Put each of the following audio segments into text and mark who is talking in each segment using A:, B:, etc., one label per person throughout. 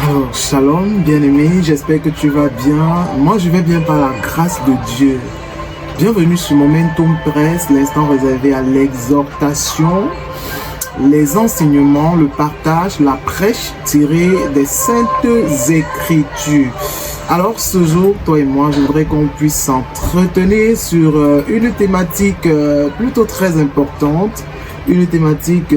A: Alors, shalom, bien-aimé, j'espère que tu vas bien. Moi, je vais bien par la grâce de Dieu. Bienvenue sur Momentum Press, l'instant réservé à l'exhortation, les enseignements, le partage, la prêche tirée des Saintes Écritures. Alors, ce jour, toi et moi, je voudrais qu'on puisse s'entretenir sur une thématique plutôt très importante, une thématique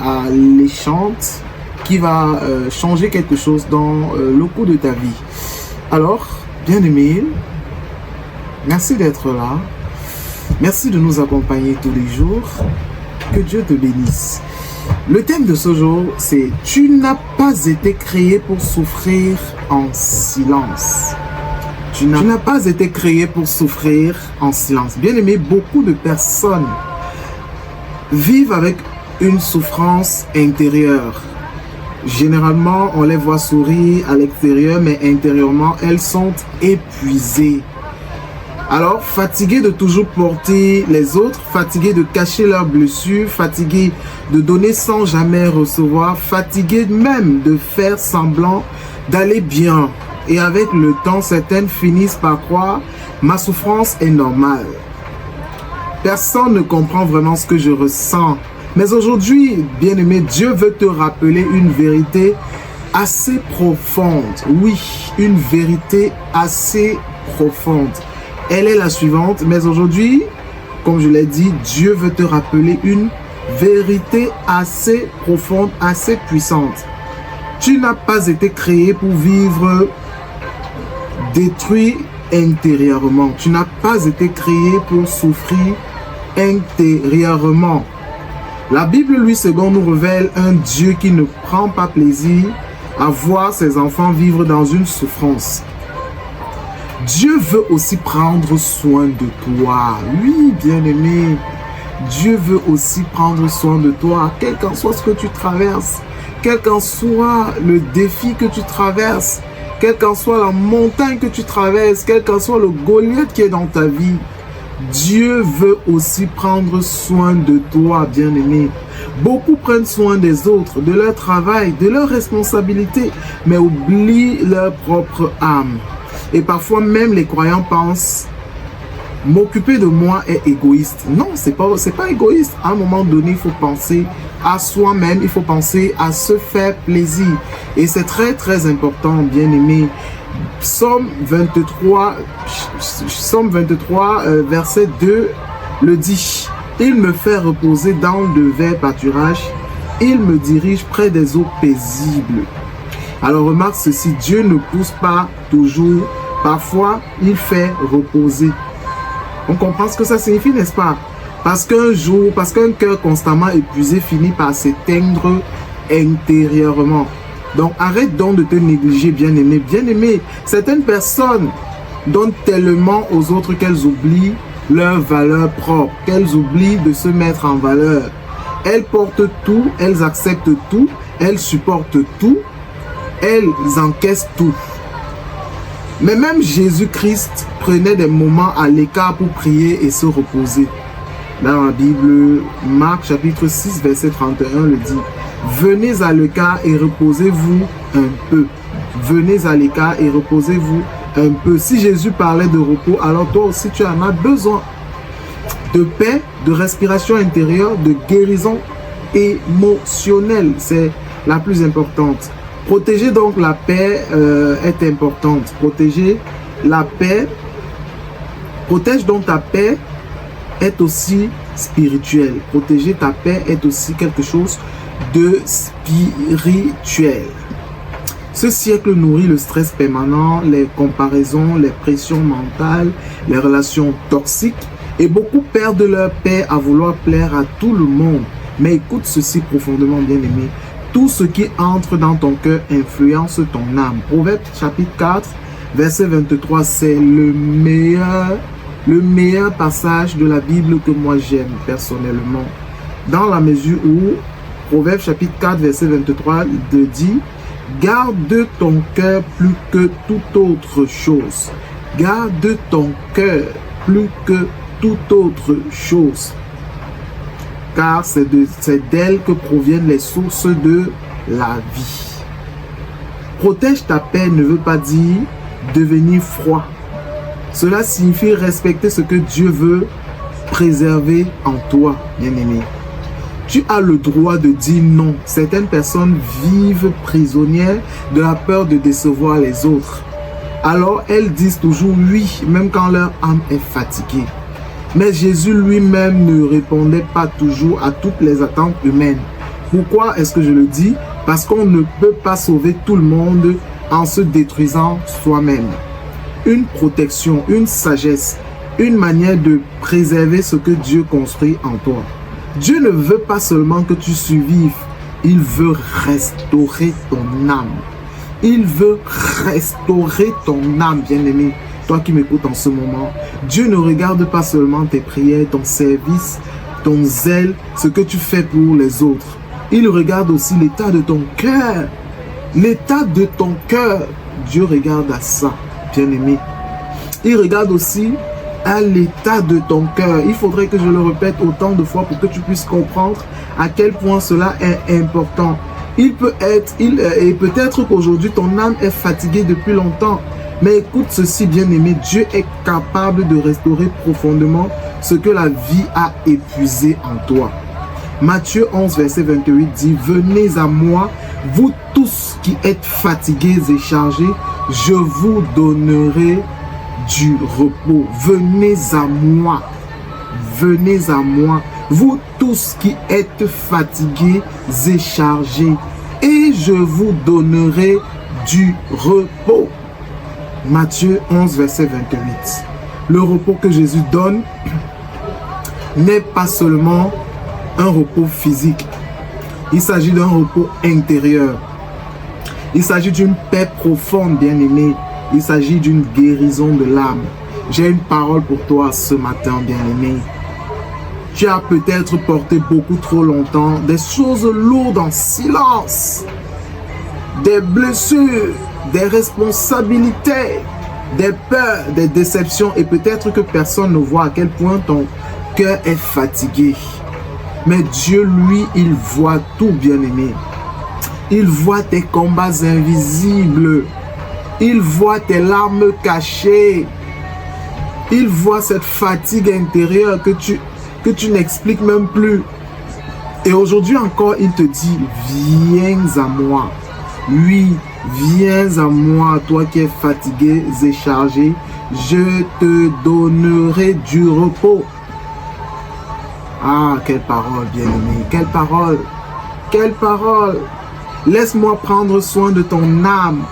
A: alléchante, qui va changer quelque chose dans le cours de ta vie. Alors, bien-aimé, merci d'être là. Merci de nous accompagner tous les jours. Que Dieu te bénisse. Le thème de ce jour, c'est « Tu n'as pas été créé pour souffrir en silence ». Tu n'as pas été créé pour souffrir en silence. Bien-aimé, beaucoup de personnes vivent avec une souffrance intérieure. Généralement, on les voit sourire à l'extérieur, mais intérieurement, elles sont épuisées. Alors, fatiguées de toujours porter les autres, fatiguées de cacher leurs blessures, fatiguées de donner sans jamais recevoir, fatiguées même de faire semblant d'aller bien. Et avec le temps, certaines finissent par croire « ma souffrance est normale ». Personne ne comprend vraiment ce que je ressens. Mais aujourd'hui, bien-aimé, Dieu veut te rappeler une vérité assez profonde. Oui, une vérité assez profonde. Elle est la suivante. Mais aujourd'hui, comme je l'ai dit, Dieu veut te rappeler une vérité assez profonde, assez puissante. Tu n'as pas été créé pour vivre détruit intérieurement. Tu n'as pas été créé pour souffrir intérieurement. La Bible, lui, second, nous révèle un Dieu qui ne prend pas plaisir à voir ses enfants vivre dans une souffrance. Dieu veut aussi prendre soin de toi. Oui, bien-aimé, Dieu veut aussi prendre soin de toi, quel qu'en soit ce que tu traverses, quel qu'en soit le défi que tu traverses, quelle qu'en soit la montagne que tu traverses, quel qu'en soit le Goliath qui est dans ta vie. Dieu veut aussi prendre soin de toi, bien-aimé. Beaucoup prennent soin des autres, de leur travail, de leurs responsabilités, mais oublient leur propre âme. Et parfois même les croyants pensent « m'occuper de moi est égoïste ». Non, c'est pas égoïste. À un moment donné, il faut penser à soi-même, il faut penser à se faire plaisir. Et c'est très très important, bien-aimé. Psaume 23, verset 2 le dit. Il me fait reposer dans de verts pâturages. Il me dirige près des eaux paisibles. Alors remarque ceci, Dieu ne pousse pas toujours. Parfois, il fait reposer. On comprend ce que ça signifie, n'est-ce pas? Parce qu'un cœur constamment épuisé finit par s'éteindre intérieurement. Donc, arrête donc de te négliger, bien-aimé. Bien-aimé, certaines personnes donnent tellement aux autres qu'elles oublient leur valeur propre, qu'elles oublient de se mettre en valeur. Elles portent tout, elles acceptent tout, elles supportent tout, elles encaissent tout. Mais même Jésus-Christ prenait des moments à l'écart pour prier et se reposer. Dans la Bible, Marc chapitre 6, verset 31 le dit. Venez à l'écart et reposez-vous un peu. Venez à l'écart et reposez-vous un peu. Si Jésus parlait de repos, alors toi aussi tu en as besoin. De paix, de respiration intérieure, de guérison émotionnelle. C'est la plus importante. Protéger donc la paix est importante. Protéger la paix, protège donc ta paix est aussi spirituel. Protéger ta paix est aussi quelque chose de spirituel. Ce siècle nourrit le stress permanent, les comparaisons, les pressions mentales, les relations toxiques et beaucoup perdent leur paix à vouloir plaire à tout le monde. Mais écoute ceci profondément, bien-aimé. Tout ce qui entre dans ton cœur influence ton âme. Proverbe chapitre 4, verset 23, c'est le meilleur passage de la Bible que moi j'aime personnellement. Dans la mesure où Proverbe chapitre 4, verset 23 dit « Garde ton cœur plus que toute autre chose. Garde ton cœur plus que toute autre chose. Car c'est d'elle que proviennent les sources de la vie. » Protège ta paix ne veut pas dire devenir froid. Cela signifie respecter ce que Dieu veut préserver en toi, bien-aimé. Tu as le droit de dire non. Certaines personnes vivent prisonnières de la peur de décevoir les autres. Alors elles disent toujours oui, même quand leur âme est fatiguée. Mais Jésus lui-même ne répondait pas toujours à toutes les attentes humaines. Pourquoi est-ce que je le dis? Parce qu'on ne peut pas sauver tout le monde en se détruisant soi-même. Une protection, une sagesse, une manière de préserver ce que Dieu construit en toi. Dieu ne veut pas seulement que tu survives, il veut restaurer ton âme. Il veut restaurer ton âme, bien-aimé. Toi qui m'écoutes en ce moment, Dieu ne regarde pas seulement tes prières, ton service, ton zèle, ce que tu fais pour les autres. Il regarde aussi l'état de ton cœur. L'état de ton cœur, Dieu regarde à ça, bien-aimé. Il regarde aussi à l'état de ton cœur. Il faudrait que je le répète autant de fois pour que tu puisses comprendre à quel point cela est important. Et peut-être qu'aujourd'hui ton âme est fatiguée depuis longtemps. Mais écoute ceci, bien-aimé, Dieu est capable de restaurer profondément ce que la vie a épuisé en toi. Matthieu 11, verset 28 dit, « Venez à moi, vous tous qui êtes fatigués et chargés, je vous donnerai du repos. Venez à moi, venez à moi, vous tous qui êtes fatigués et chargés, et je vous donnerai du repos. » Matthieu 11, verset 28. Le repos que Jésus donne n'est pas seulement un repos physique. Il s'agit d'un repos intérieur. Il s'agit d'une paix profonde, bien-aimé. Il s'agit d'une guérison de l'âme. J'ai une parole pour toi ce matin, bien-aimé. Tu as peut-être porté beaucoup trop longtemps des choses lourdes en silence. Des blessures, des responsabilités, des peurs, des déceptions. Et peut-être que personne ne voit à quel point ton cœur est fatigué. Mais Dieu, lui, il voit tout, bien-aimé. Il voit tes combats invisibles. Il voit tes larmes cachées. Il voit cette fatigue intérieure que tu n'expliques même plus. Et aujourd'hui encore, il te dit, viens à moi. Oui, viens à moi, toi qui es fatigué et chargé. Je te donnerai du repos. Ah, quelle parole, bien-aimé. Quelle parole. Quelle parole. Laisse-moi prendre soin de ton âme.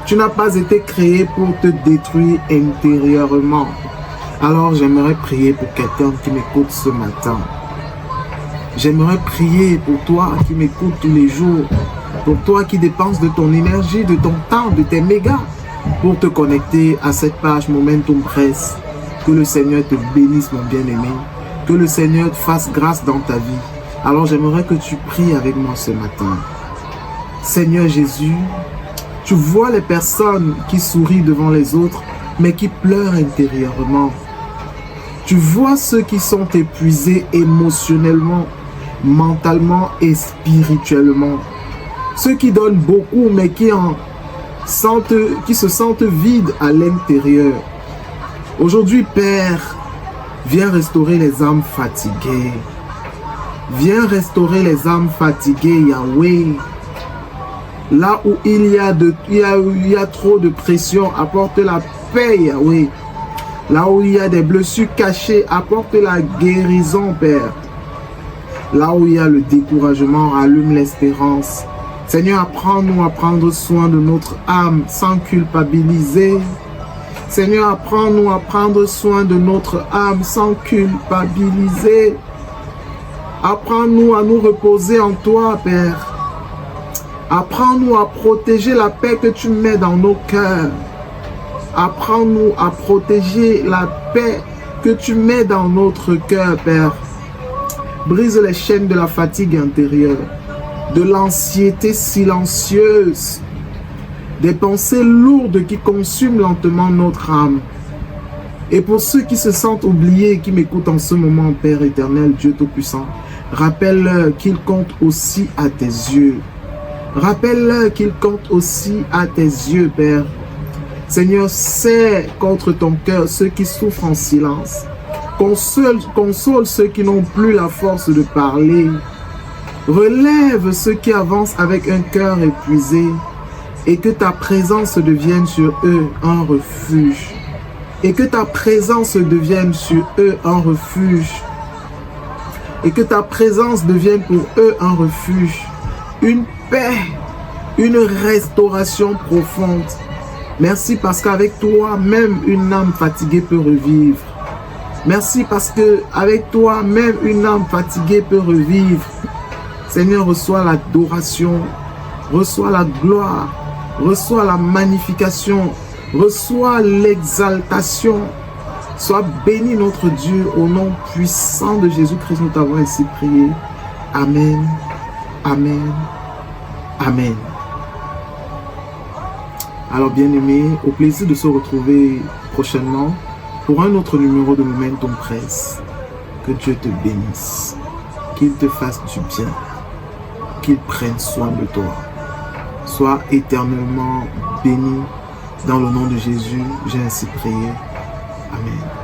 A: Tu n'as pas été créé pour te détruire intérieurement. Alors j'aimerais prier pour quelqu'un qui m'écoute ce matin. J'aimerais prier pour toi qui m'écoute tous les jours. Pour toi qui dépenses de ton énergie, de ton temps, de tes mégas pour te connecter à cette page Momentum Press. Que le Seigneur te bénisse, mon bien-aimé. Que le Seigneur te fasse grâce dans ta vie. Alors j'aimerais que tu pries avec moi ce matin. Seigneur Jésus, tu vois les personnes qui sourient devant les autres, mais qui pleurent intérieurement. Tu vois ceux qui sont épuisés émotionnellement, mentalement et spirituellement. Ceux qui donnent beaucoup, mais qui se sentent vides à l'intérieur. Aujourd'hui, Père, viens restaurer les âmes fatiguées. Viens restaurer les âmes fatiguées, Yahweh. Là où il y a trop de pression, apporte la paix, Yahweh. Là où il y a des blessures cachées, apporte la guérison, Père. Là où il y a le découragement, allume l'espérance. Seigneur, apprends-nous à prendre soin de notre âme sans culpabiliser. Seigneur, apprends-nous à prendre soin de notre âme sans culpabiliser. Apprends-nous à nous reposer en toi, Père. Apprends-nous à protéger la paix que tu mets dans nos cœurs. Apprends-nous à protéger la paix que tu mets dans notre cœur, Père. Brise les chaînes de la fatigue intérieure, de l'anxiété silencieuse, des pensées lourdes qui consument lentement notre âme. Et pour ceux qui se sentent oubliés et qui m'écoutent en ce moment, Père éternel, Dieu Tout-Puissant, rappelle-leur qu'ils comptent aussi à tes yeux. Rappelle-leur qu'ils comptent aussi à tes yeux, Père. Seigneur, serre contre ton cœur ceux qui souffrent en silence. Console ceux qui n'ont plus la force de parler. Relève ceux qui avancent avec un cœur épuisé. Et que ta présence devienne sur eux un refuge. Et que ta présence devienne sur eux un refuge. Et que ta présence devienne pour eux un refuge. Une paix, une restauration profonde. Merci parce qu'avec toi, même une âme fatiguée peut revivre. Merci parce qu'avec toi, même une âme fatiguée peut revivre. Seigneur, reçois l'adoration, reçois la gloire, reçois la magnification, reçois l'exaltation. Sois béni notre Dieu, au nom puissant de Jésus-Christ, nous t'avons ainsi prié. Amen, amen, amen. Alors bien-aimés, au plaisir de se retrouver prochainement pour un autre numéro de Momentum Presse. Que Dieu te bénisse, qu'il te fasse du bien, qu'il prenne soin de toi. Sois éternellement béni dans le nom de Jésus. J'ai ainsi prié. Amen.